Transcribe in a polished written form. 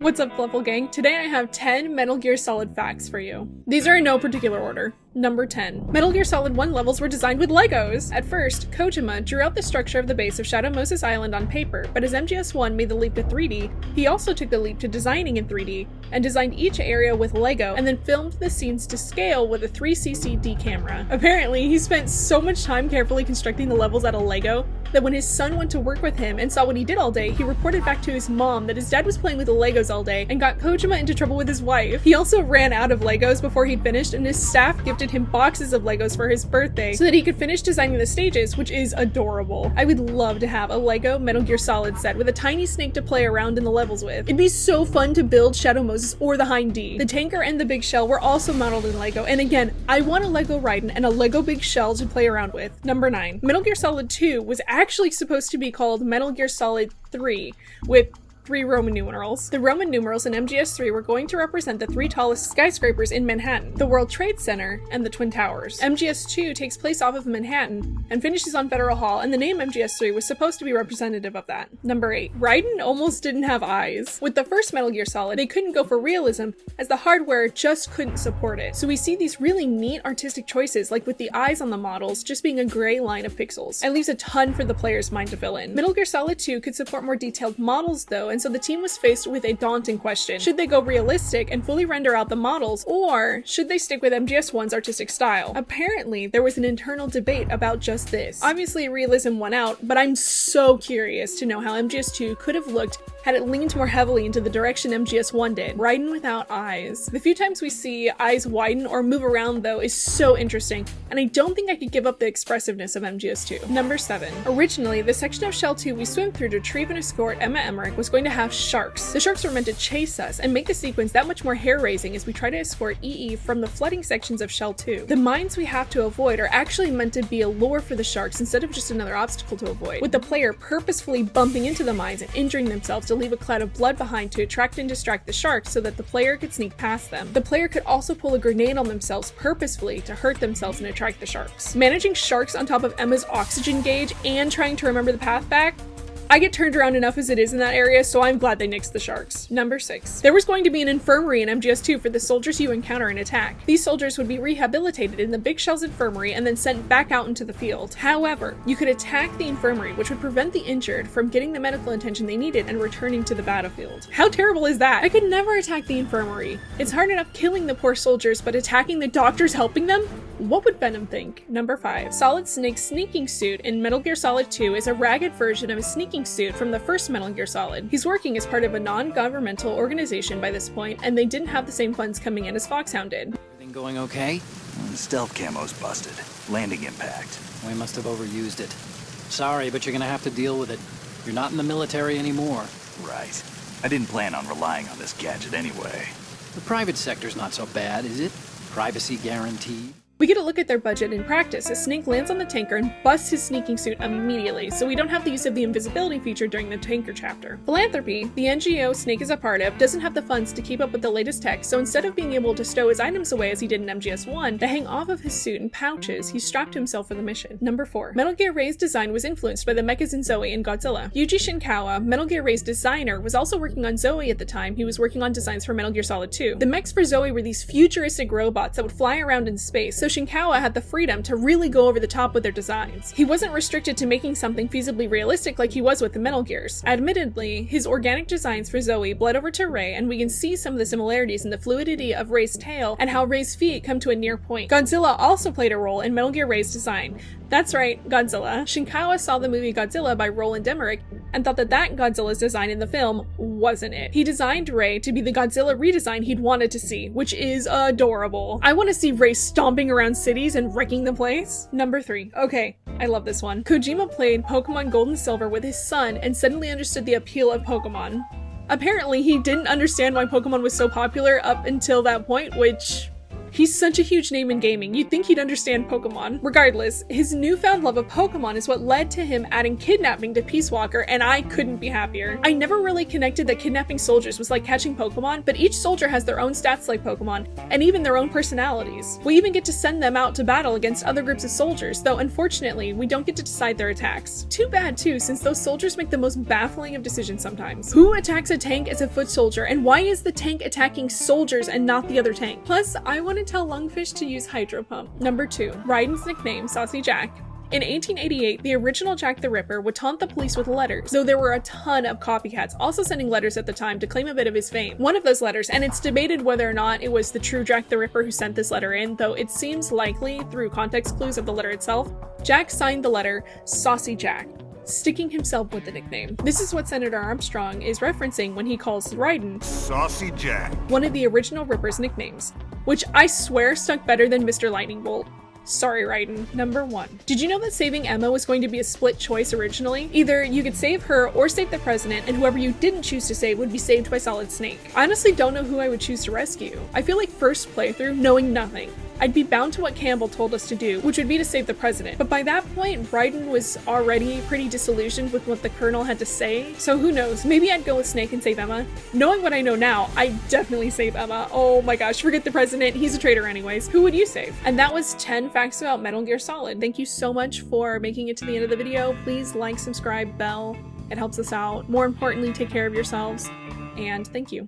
What's up, Fluffle Gang? Today I have 10 Metal Gear Solid facts for you. These are in no particular order. Number 10. Metal Gear Solid 1 levels were designed with Legos! At first, Kojima drew out the structure of the base of Shadow Moses Island on paper, but as MGS1 made the leap to 3D, he also took the leap to designing in 3D, and designed each area with Lego, and then filmed the scenes to scale with a 3CCD camera. Apparently, he spent so much time carefully constructing the levels out of Lego, that when his son went to work with him and saw what he did all day, he reported back to his mom that his dad was playing with the Legos all day, and got Kojima into trouble with his wife. He also ran out of Legos before he'd finished, and his staff gifted him boxes of Legos for his birthday so that he could finish designing the stages, which is adorable. I would love to have a Lego Metal Gear Solid set with a tiny snake to play around in the levels with. It'd be so fun to build Shadow Moses or the Hind D. The tanker and the big shell were also modeled in Lego, and again, I want a Lego Raiden and a Lego big shell to play around with. Number 9. Metal Gear Solid 2 was actually supposed to be called Metal Gear Solid 3, with 3 Roman numerals. The Roman numerals in MGS3 were going to represent the 3 tallest skyscrapers in Manhattan, the World Trade Center, and the Twin Towers. MGS2 takes place off of Manhattan and finishes on Federal Hall, and the name MGS3 was supposed to be representative of that. Number 8. Raiden almost didn't have eyes. With the first Metal Gear Solid, they couldn't go for realism as the hardware just couldn't support it. So we see these really neat artistic choices, like with the eyes on the models just being a gray line of pixels. It leaves a ton for the player's mind to fill in. Metal Gear Solid 2 could support more detailed models though, and so the team was faced with a daunting question. Should they go realistic and fully render out the models, or should they stick with MGS1's artistic style? Apparently, there was an internal debate about just this. Obviously, realism won out, but I'm so curious to know how MGS2 could have looked had it leaned more heavily into the direction MGS1 did. Raiden without eyes. The few times we see eyes widen or move around though is so interesting, and I don't think I could give up the expressiveness of MGS2. Number 7. Originally, the section of Shell 2 we swim through to retrieve and escort Emma Emmerich was going to have sharks. The sharks were meant to chase us and make the sequence that much more hair-raising as we try to escort EE from the flooding sections of Shell 2. The mines we have to avoid are actually meant to be a lure for the sharks instead of just another obstacle to avoid, with the player purposefully bumping into the mines and injuring themselves to leave a cloud of blood behind to attract and distract the sharks so that the player could sneak past them. The player could also pull a grenade on themselves purposefully to hurt themselves and attract the sharks. Managing sharks on top of Emma's oxygen gauge and trying to remember the path back, I get turned around enough as it is in that area, so I'm glad they nixed the sharks. Number 6. There was going to be an infirmary in MGS2 for the soldiers you encounter and attack. These soldiers would be rehabilitated in the Big Shell's infirmary and then sent back out into the field. However, you could attack the infirmary, which would prevent the injured from getting the medical attention they needed and returning to the battlefield. How terrible is that? I could never attack the infirmary. It's hard enough killing the poor soldiers, but attacking the doctors helping them? What would Venom think? Number 5. Solid Snake's sneaking suit in Metal Gear Solid 2 is a ragged version of his sneaking suit from the first Metal Gear Solid. He's working as part of a non-governmental organization by this point, and they didn't have the same funds coming in as Foxhound did. Everything going okay? The stealth camo's busted. Landing impact. We must have overused it. Sorry, but you're gonna have to deal with it. You're not in the military anymore. Right. I didn't plan on relying on this gadget anyway. The private sector's not so bad, is it? Privacy guaranteed. We get a look at their budget in practice as Snake lands on the tanker and busts his sneaking suit immediately, so we don't have the use of the invisibility feature during the tanker chapter. Philanthropy, the NGO Snake is a part of, doesn't have the funds to keep up with the latest tech, so instead of being able to stow his items away as he did in MGS1, to hang off of his suit in pouches, he strapped himself for the mission. Number 4. Metal Gear Ray's design was influenced by the mechas in Zoe and Godzilla. Yuji Shinkawa, Metal Gear Ray's designer, was also working on Zoe at the time he was working on designs for Metal Gear Solid 2. The mechs for Zoe were these futuristic robots that would fly around in space, so Shinkawa had the freedom to really go over the top with their designs. He wasn't restricted to making something feasibly realistic like he was with the Metal Gears. Admittedly, his organic designs for Zoe bled over to Ray, and we can see some of the similarities in the fluidity of Ray's tail and how Ray's feet come to a near point. Godzilla also played a role in Metal Gear Ray's design. That's right, Godzilla. Shinkawa saw the movie Godzilla by Roland Emmerich and thought that Godzilla's design in the film wasn't it. He designed Ray to be the Godzilla redesign he'd wanted to see, which is adorable. I want to see Ray stomping around cities and wrecking the place. Number 3. Okay, I love this one. Kojima played Pokemon Gold and Silver with his son and suddenly understood the appeal of Pokemon. Apparently, he didn't understand why Pokemon was so popular up until that point, which He's such a huge name in gaming, you'd think he'd understand Pokemon. Regardless, his newfound love of Pokemon is what led to him adding kidnapping to Peace Walker, and I couldn't be happier. I never really connected that kidnapping soldiers was like catching Pokemon, but each soldier has their own stats like Pokemon, and even their own personalities. We even get to send them out to battle against other groups of soldiers, though unfortunately, we don't get to decide their attacks. Too bad too, since those soldiers make the most baffling of decisions sometimes. Who attacks a tank as a foot soldier, and why is the tank attacking soldiers and not the other tank? Plus, I want to tell Lungfish to use Hydro Pump. Number 2. Raiden's nickname, Saucy Jack. In 1888, the original Jack the Ripper would taunt the police with letters, though there were a ton of copycats also sending letters at the time to claim a bit of his fame. One of those letters, and it's debated whether or not it was the true Jack the Ripper who sent this letter in, though it seems likely through context clues of the letter itself. Jack signed the letter Saucy Jack, sticking himself with the nickname. This is what Senator Armstrong is referencing when he calls Raiden Saucy Jack, one of the original Ripper's nicknames, which I swear stuck better than Mr. Lightning Bolt. Sorry, Raiden. Number 1. Did you know that saving Emma was going to be a split choice originally? Either you could save her or save the president, and whoever you didn't choose to save would be saved by Solid Snake. I honestly don't know who I would choose to rescue. I feel like first playthrough, knowing nothing, I'd be bound to what Campbell told us to do, which would be to save the president. But by that point, Raiden was already pretty disillusioned with what the Colonel had to say, so who knows, maybe I'd go with Snake and save Emma. Knowing what I know now, I'd definitely save Emma. Oh my gosh, forget the president, he's a traitor anyways. Who would you save? And that was 10 facts about Metal Gear Solid. Thank you so much for making it to the end of the video. Please like, subscribe, bell, it helps us out. More importantly, take care of yourselves, and thank you.